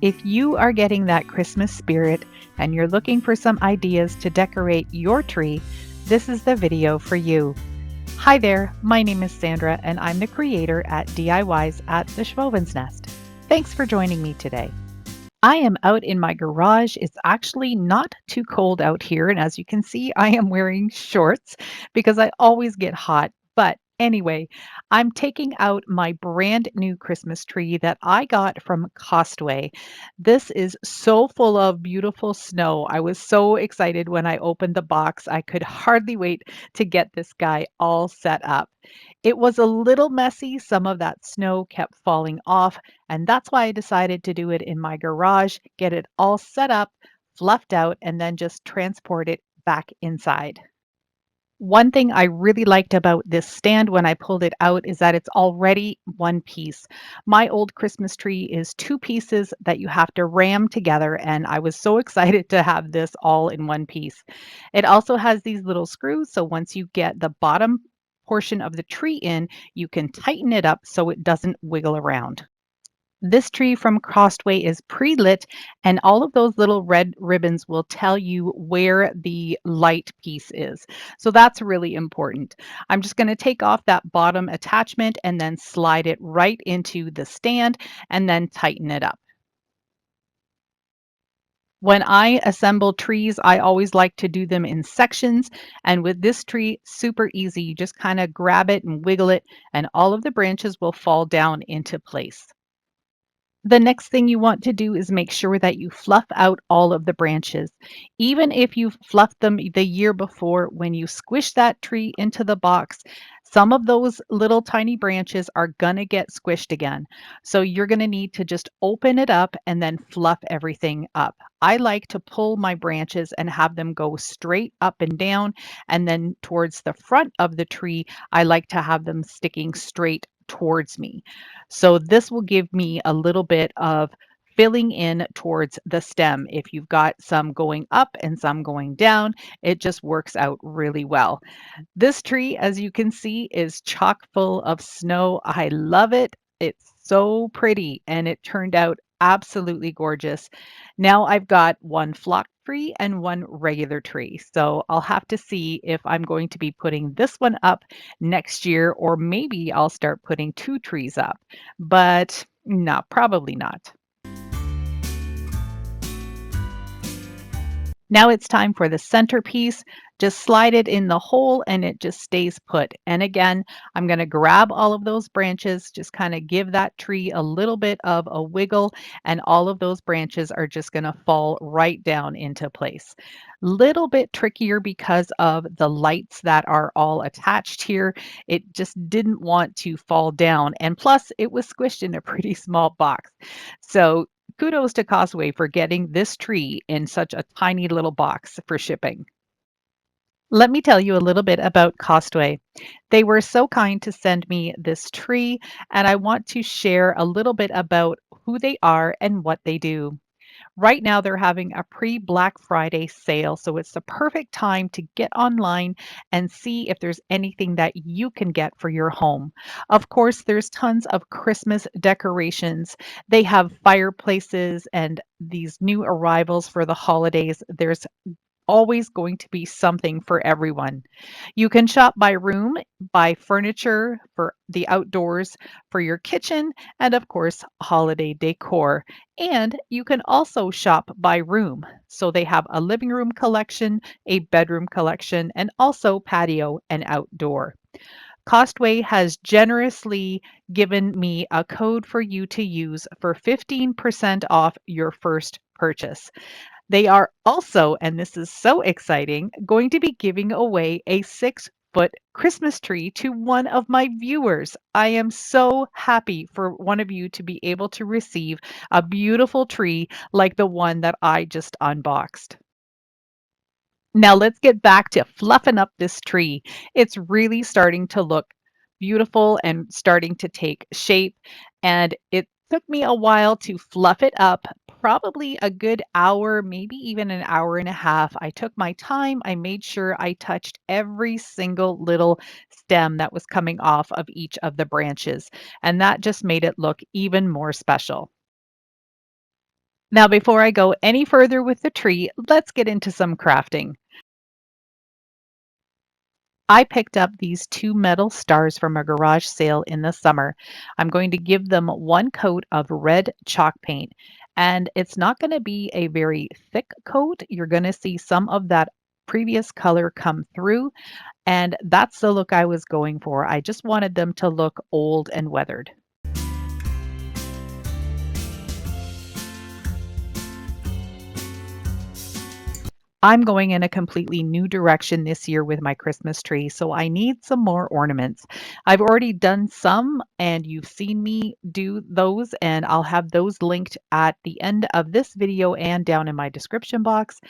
If you are getting that Christmas spirit and you're looking for some ideas to decorate your tree, this is the video for you. Hi there, my name is Sandra and I'm the creator at DIYs at the Schwowin's Nest. Thanks for joining me today. I am out in my garage. It's actually not too cold out here, and as you can see, I am wearing shorts because I always get hot. But anyway, I'm taking out my brand new Christmas tree that I got from Costway. This is so full of beautiful snow. I was so excited when I opened the box. I could hardly wait to get this guy all set up. It was a little messy. Some of that snow kept falling off, and that's why I decided to do it in my garage, get it all set up, fluffed out, and then just transport it back inside. One thing I really liked about this stand when I pulled it out is that it's already one piece. My old Christmas tree is two pieces that you have to ram together, and I was so excited to have this all in one piece. It also has these little screws, so once you get the bottom portion of the tree in, you can tighten it up so it doesn't wiggle around. This tree from Costway is pre-lit, and all of those little red ribbons will tell you where the light piece is. So that's really important. I'm just going to take off that bottom attachment and then slide it right into the stand and then tighten it up. When I assemble trees, I always like to do them in sections, and with this tree, super easy. You just kind of grab it and wiggle it, and all of the branches will fall down into place. The next thing you want to do is make sure that you fluff out all of the branches. Even if you fluffed them the year before, when you squish that tree into the box, some of those little tiny branches are going to get squished again. So you're going to need to just open it up and then fluff everything up. I like to pull my branches and have them go straight up and down. And then towards the front of the tree, I like to have them sticking straight towards me. So this will give me a little bit of filling in towards the stem. If you've got some going up and some going down, it just works out really well. This tree, as you can see, is chock full of snow. I love it. It's so pretty and it turned out absolutely gorgeous. Now I've got one flock tree and one regular tree. So I'll have to see if I'm going to be putting this one up next year, or maybe I'll start putting two trees up, but no, probably not. Now it's time for the centerpiece. Just slide it in the hole and it just stays put. And again, I'm going to grab all of those branches, just kind of give that tree a little bit of a wiggle, and all of those branches are just going to fall right down into place. Little bit trickier because of the lights that are all attached here. It just didn't want to fall down. And plus, it was squished in a pretty small box. So kudos to Costway for getting this tree in such a tiny little box for shipping. Let me tell you a little bit about Costway. They were so kind to send me this tree, and I want to share a little bit about who they are and what they do. Right now, they're having a pre-Black Friday sale, so it's the perfect time to get online and see if there's anything that you can get for your home. Of course, there's tons of Christmas decorations. They have fireplaces and these new arrivals for the holidays. There's always going to be something for everyone. You can shop by room, by furniture for the outdoors, for your kitchen, and of course, holiday decor. And you can also shop by room. So they have a living room collection, a bedroom collection, and also patio and outdoor. Costway has generously given me a code for you to use for 15% off your first purchase. They are also, and this is so exciting, going to be giving away a 6-foot Christmas tree to one of my viewers. I am so happy for one of you to be able to receive a beautiful tree like the one that I just unboxed. Now let's get back to fluffing up this tree. It's really starting to look beautiful and starting to take shape. And it took me a while to fluff it up, probably a good hour, maybe even an hour and a half. I took my time. I made sure I touched every single little stem that was coming off of each of the branches. And that just made it look even more special. Now, before I go any further with the tree, let's get into some crafting. I picked up these two metal stars from a garage sale in the summer. I'm going to give them one coat of red chalk paint, and it's not going to be a very thick coat. You're going to see some of that previous color come through, and that's the look I was going for. I just wanted them to look old and weathered. I'm going in a completely new direction this year with my Christmas tree, so I need some more ornaments. I've already done some, and you've seen me do those, and I'll have those linked at the end of this video and down in my description box.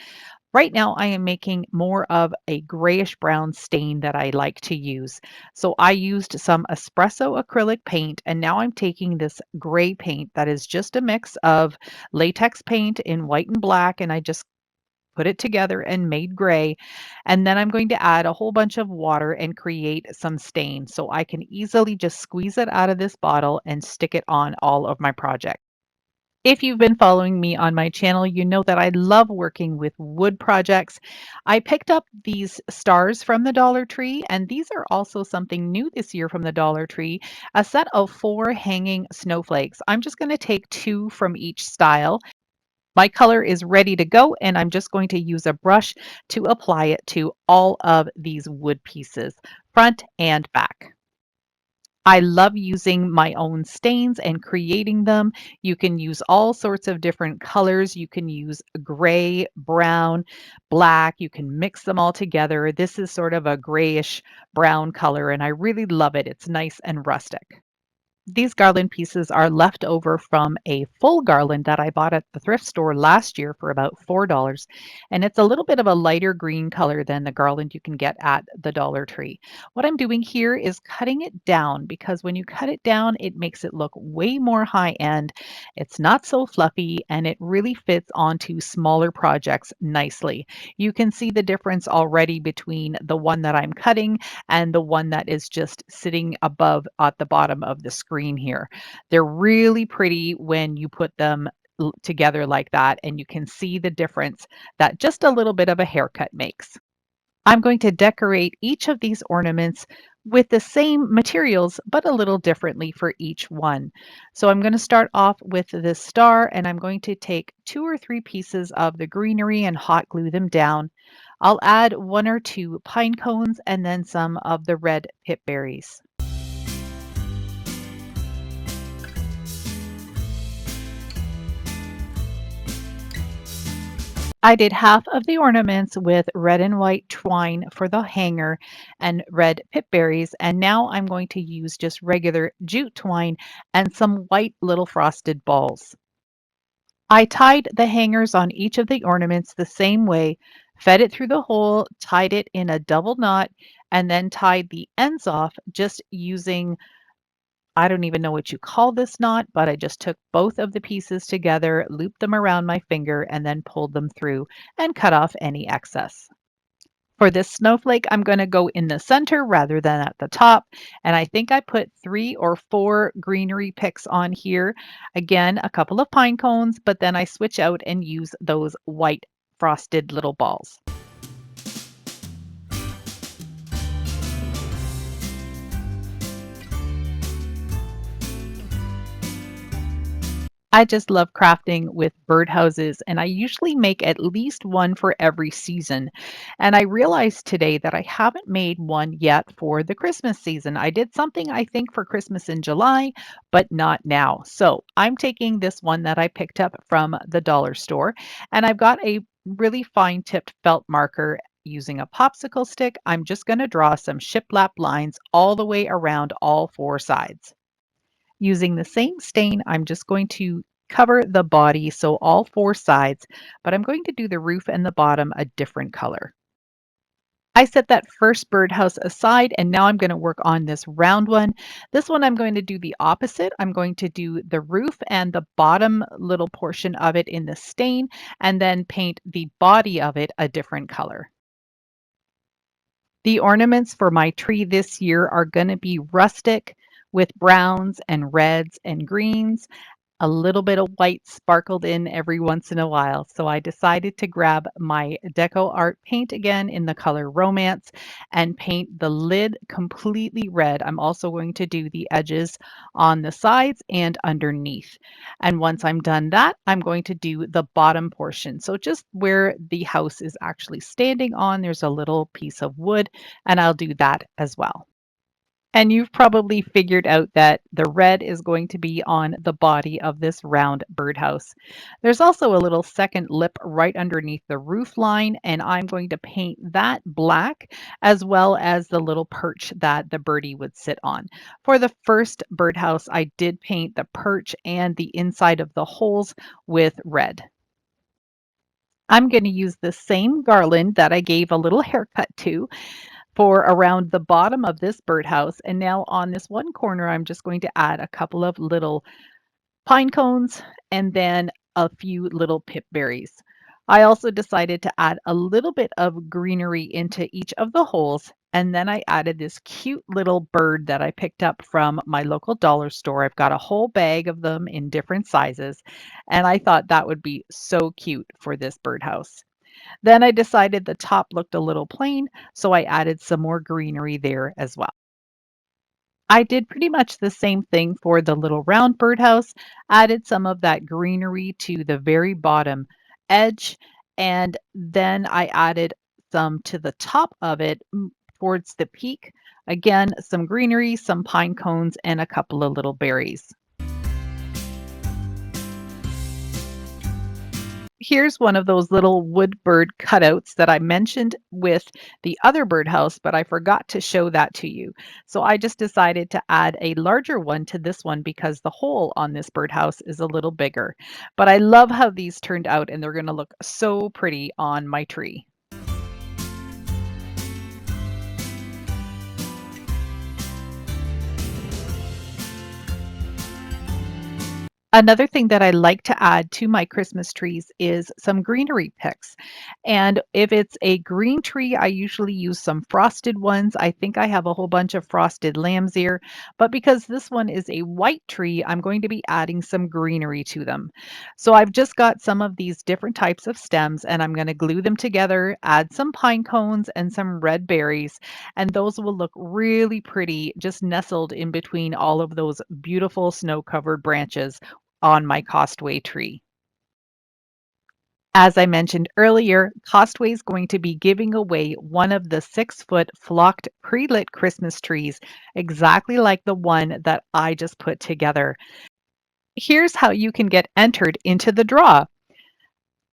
Right now, I am making more of a grayish brown stain that I like to use. So I used some espresso acrylic paint, and now I'm taking this gray paint that is just a mix of latex paint in white and black, and I just put it together and made gray. And then I'm going to add a whole bunch of water and create some stain. So I can easily just squeeze it out of this bottle and stick it on all of my projects. If you've been following me on my channel, you know that I love working with wood projects. I picked up these stars from the Dollar Tree, and these are also something new this year from the Dollar Tree, a set of 4 hanging snowflakes. I'm just going to take 2 from each style. My color is ready to go, and I'm just going to use a brush to apply it to all of these wood pieces, front and back. I love using my own stains and creating them. You can use all sorts of different colors. You can use gray, brown, black. You can mix them all together. This is sort of a grayish brown color, and I really love it. It's nice and rustic. These garland pieces are left over from a full garland that I bought at the thrift store last year for about $4. And it's a little bit of a lighter green color than the garland you can get at the Dollar Tree. What I'm doing here is cutting it down because when you cut it down, it makes it look way more high end. It's not so fluffy and it really fits onto smaller projects nicely. You can see the difference already between the one that I'm cutting and the one that is just sitting above at the bottom of the screen here. They're really pretty when you put them together like that, and you can see the difference that just a little bit of a haircut makes. I'm going to decorate each of these ornaments with the same materials, but a little differently for each one. So I'm going to start off with this star, and I'm going to take 2 or 3 pieces of the greenery and hot glue them down. I'll add 1 or 2 pine cones and then some of the red pip berries. I did half of the ornaments with red and white twine for the hanger and red pip berries, and now I'm going to use just regular jute twine and some white little frosted balls. I tied the hangers on each of the ornaments the same way, fed it through the hole, tied it in a double knot, and then tied the ends off just using, I don't even know what you call this knot, but I just took both of the pieces together, looped them around my finger, and then pulled them through and cut off any excess. For this snowflake, I'm going to go in the center rather than at the top. And I think I put 3 or 4 greenery picks on here. Again, a couple of pine cones, but then I switch out and use those white frosted little balls. I just love crafting with birdhouses, and I usually make at least one for every season. And I realized today that I haven't made one yet for the Christmas season. I did something, I think, for Christmas in July, but not now. So I'm taking this one that I picked up from the dollar store, and I've got a really fine tipped felt marker. Using a popsicle stick, I'm just going to draw some shiplap lines all the way around all 4 sides. Using the same stain, I'm just going to cover the body, so all 4 sides, but I'm going to do the roof and the bottom a different color. I set that first birdhouse aside, and now I'm going to work on this round one. This one I'm going to do the opposite. I'm going to do the roof and the bottom little portion of it in the stain, and then paint the body of it a different color. The ornaments for my tree this year are going to be rustic with browns and reds and greens. A little bit of white sparkled in every once in a while, so I decided to grab my Deco Art paint again in the color Romance and paint the lid completely red. I'm also going to do the edges on the sides and underneath. And once I'm done that, I'm going to do the bottom portion. So just where the house is actually standing on, there's a little piece of wood, and I'll do that as well. And you've probably figured out that the red is going to be on the body of this round birdhouse. There's also a little second lip right underneath the roof line, and I'm going to paint that black as well as the little perch that the birdie would sit on. For the first birdhouse, I did paint the perch and the inside of the holes with red. I'm going to use the same garland that I gave a little haircut to for around the bottom of this birdhouse. And now on this one corner, I'm just going to add a couple of little pine cones and then a few little pip berries. I also decided to add a little bit of greenery into each of the holes. And then I added this cute little bird that I picked up from my local dollar store. I've got a whole bag of them in different sizes. And I thought that would be so cute for this birdhouse. Then I decided the top looked a little plain, so I added some more greenery there as well. I did pretty much the same thing for the little round birdhouse, added some of that greenery to the very bottom edge, and then I added some to the top of it towards the peak. Again, some greenery, some pine cones, and a couple of little berries. Here's one of those little wood bird cutouts that I mentioned with the other birdhouse, but I forgot to show that to you. So I just decided to add a larger one to this one because the hole on this birdhouse is a little bigger. But I love how these turned out and they're going to look so pretty on my tree. Another thing that I like to add to my Christmas trees is some greenery picks. And if it's a green tree, I usually use some frosted ones. I think I have a whole bunch of frosted lamb's ear, but because this one is a white tree, I'm going to be adding some greenery to them. So I've just got some of these different types of stems and I'm going to glue them together, add some pine cones and some red berries, and those will look really pretty just nestled in between all of those beautiful snow-covered branches on my Costway tree. As I mentioned earlier, Costway is going to be giving away one of the 6-foot flocked pre-lit Christmas trees, exactly like the one that I just put together. Here's how you can get entered into the draw.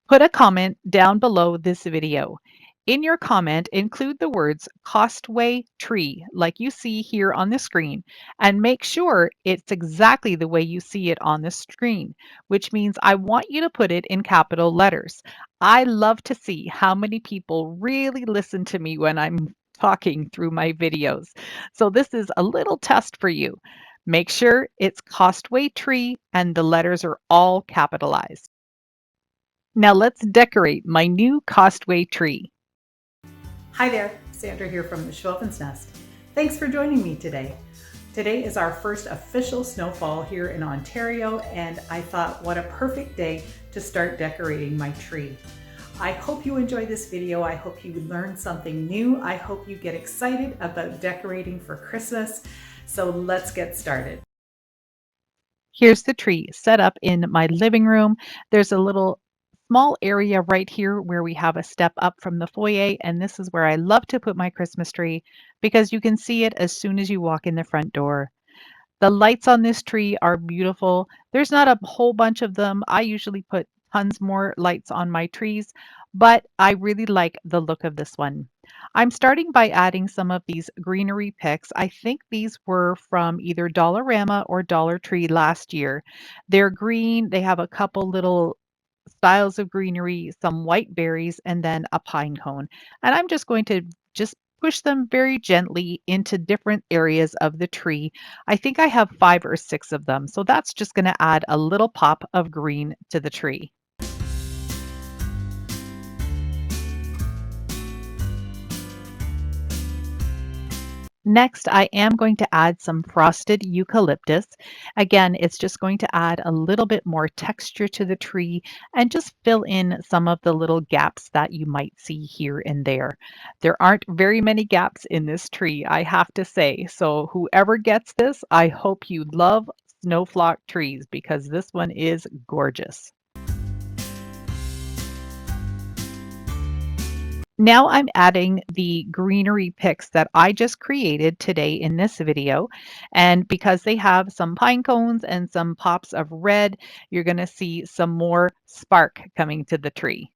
Put a comment down below this video. In your comment, include the words Costway tree, like you see here on the screen, and make sure it's exactly the way you see it on the screen, which means I want you to put it in capital letters. I love to see how many people really listen to me when I'm talking through my videos. So this is a little test for you. Make sure it's Costway tree and the letters are all capitalized. Now let's decorate my new Costway tree. Hi there, Sandra here from the Schwowin's Nest. Thanks for joining me today. Today is our first official snowfall here in Ontario, and I thought what a perfect day to start decorating my tree. I hope you enjoy this video. I hope you learn something new. I hope you get excited about decorating for Christmas. So let's get started. Here's the tree set up in my living room. There's a little small area right here where we have a step up from the foyer, and this is where I love to put my Christmas tree because you can see it as soon as you walk in the front door. The lights on this tree are beautiful. There's not a whole bunch of them. I usually put tons more lights on my trees, but I really like the look of this one. I'm starting by adding some of these greenery picks. I think these were from either Dollarama or Dollar Tree last year. They're green. They have a couple little styles of greenery, some white berries, and then a pine cone. And I'm just going to just push them very gently into different areas of the tree. I think I have 5 or 6 of them. So that's just going to add a little pop of green to the tree. Next, I am going to add some frosted eucalyptus. Again, it's just going to add a little bit more texture to the tree and just fill in some of the little gaps that you might see here and there. There aren't very many gaps in this tree, I have to say. So whoever gets this, I hope you love snowflock trees because this one is gorgeous. Now I'm adding the greenery picks that I just created today in this video. And because they have some pine cones and some pops of red, you're going to see some more spark coming to the tree.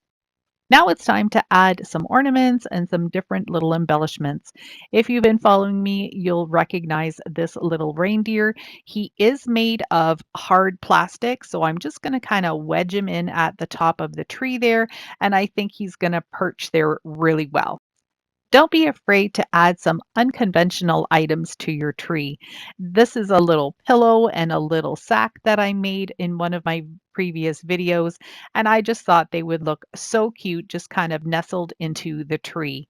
Now it's time to add some ornaments and some different little embellishments. If you've been following me, you'll recognize this little reindeer. He is made of hard plastic, so I'm just going to kind of wedge him in at the top of the tree there, and I think he's going to perch there really well. Don't be afraid to add some unconventional items to your tree. This is a little pillow and a little sack that I made in one of my previous videos, and I just thought they would look so cute just kind of nestled into the tree.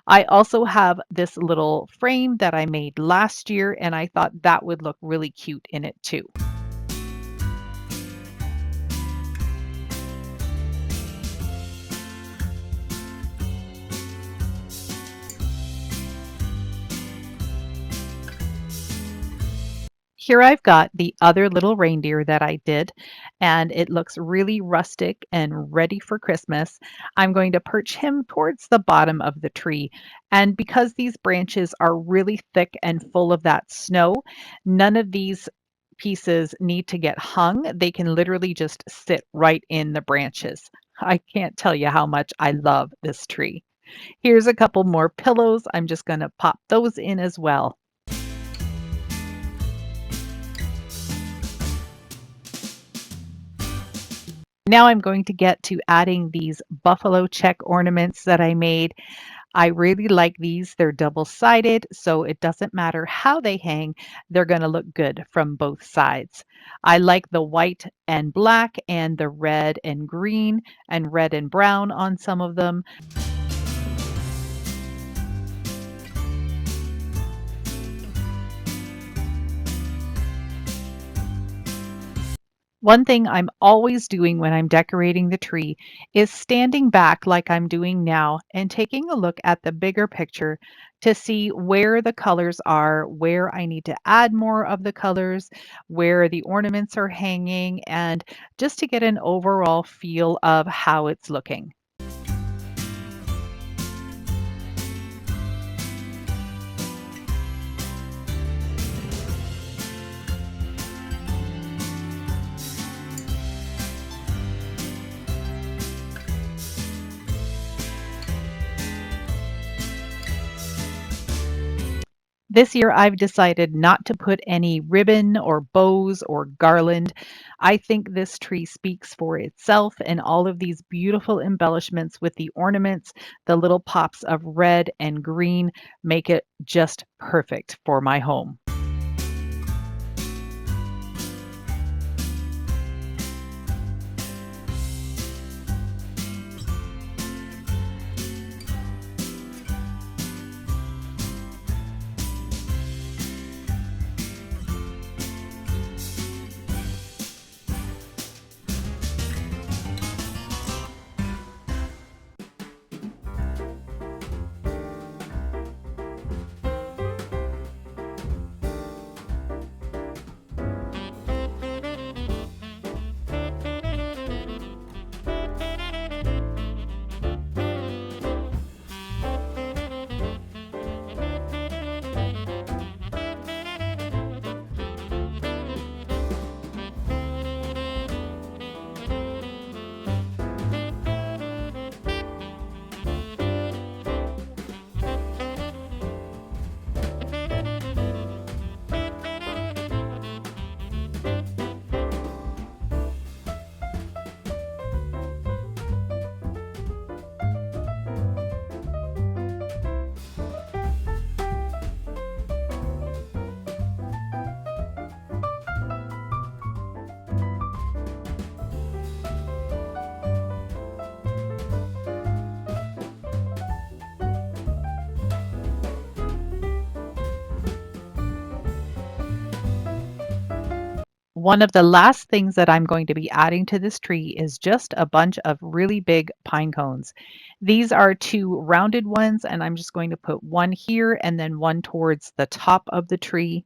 I also have this little frame that I made last year, and I thought that would look really cute in it too. Here I've got the other little reindeer that I did, and it looks really rustic and ready for Christmas. I'm going to perch him towards the bottom of the tree. And because these branches are really thick and full of that snow, none of these pieces need to get hung. They can literally just sit right in the branches. I can't tell you how much I love this tree. Here's a couple more pillows. I'm just going to pop those in as well. Now I'm going to get to adding these buffalo check ornaments that I made. I really like these. They're double-sided, so it doesn't matter how they hang, they're going to look good from both sides. I like the white and black and the red and green and red and brown on some of them. One thing I'm always doing when I'm decorating the tree is standing back like I'm doing now and taking a look at the bigger picture to see where the colors are, where I need to add more of the colors, where the ornaments are hanging, and just to get an overall feel of how it's looking. This year, I've decided not to put any ribbon or bows or garland. I think this tree speaks for itself, and all of these beautiful embellishments with the ornaments, the little pops of red and green, make it just perfect for my home. One of the last things that I'm going to be adding to this tree is just a bunch of really big pine cones. These are two rounded ones, and I'm just going to put one here and then one towards the top of the tree.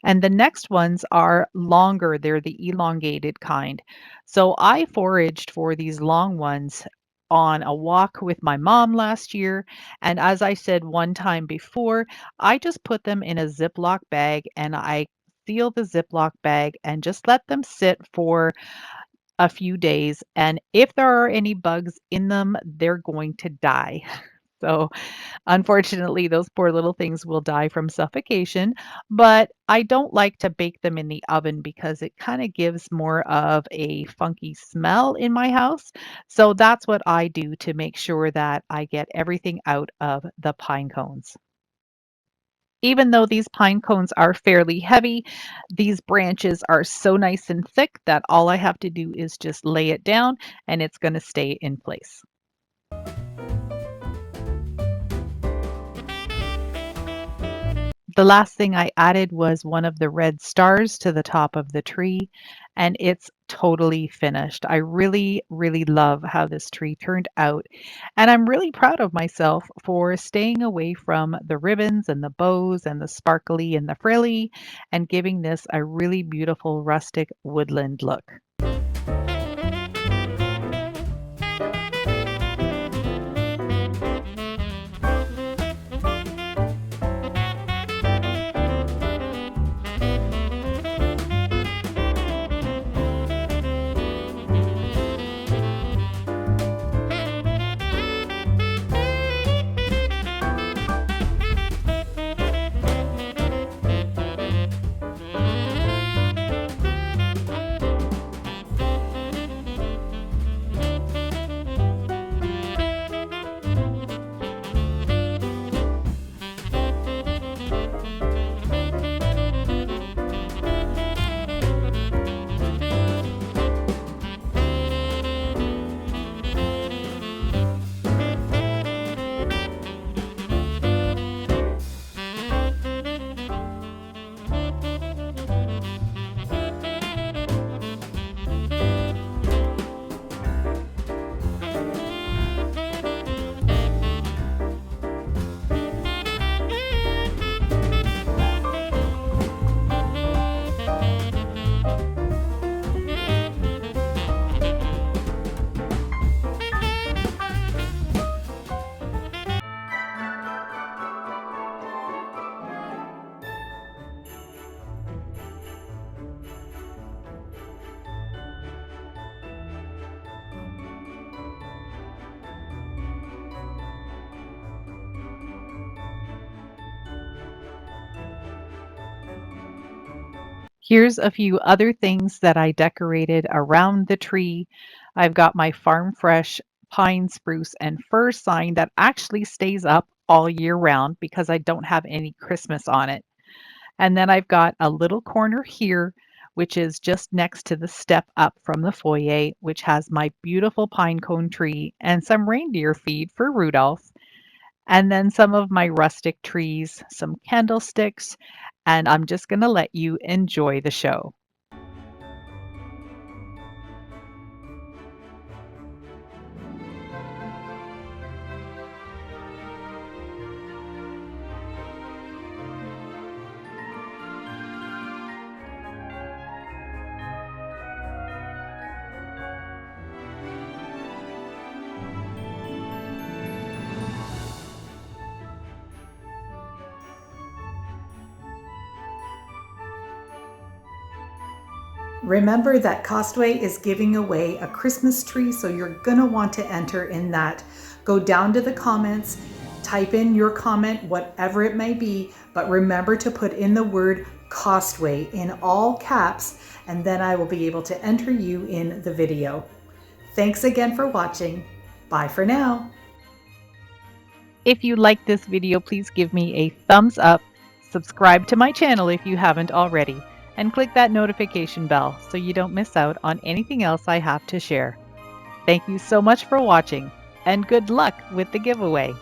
And the next ones are longer. They're the elongated kind. So I foraged for these long ones on a walk with my mom last year. And as I said one time before, I just put them in a Ziploc bag and I seal the Ziploc bag and just let them sit for a few days. And if there are any bugs in them, they're going to die. So unfortunately, those poor little things will die from suffocation, but I don't like to bake them in the oven because it kind of gives more of a funky smell in my house. So that's what I do to make sure that I get everything out of the pine cones. Even though these pine cones are fairly heavy, these branches are so nice and thick that all I have to do is just lay it down and it's going to stay in place. The last thing I added was one of the red stars to the top of the tree, and it's totally finished. I really, really love how this tree turned out, and I'm really proud of myself for staying away from the ribbons and the bows and the sparkly and the frilly and giving this a really beautiful rustic woodland look. Here's a few other things that I decorated around the tree. I've got my Farm Fresh pine, spruce, and fir sign that actually stays up all year round because I don't have any Christmas on it. And then I've got a little corner here, which is just next to the step up from the foyer, which has my beautiful pine cone tree and some reindeer feed for Rudolph. And then some of my rustic trees, some candlesticks, and I'm just going to let you enjoy the show. Remember that Costway is giving away a Christmas tree, so you're gonna want to enter in that. Go down to the comments, type in your comment, whatever it may be, but remember to put in the word Costway in all caps, and then I will be able to enter you in the video. Thanks again for watching. Bye for now. If you like this video, please give me a thumbs up, subscribe to my channel if you haven't already, and click that notification bell so you don't miss out on anything else I have to share. Thank you so much for watching, and good luck with the giveaway.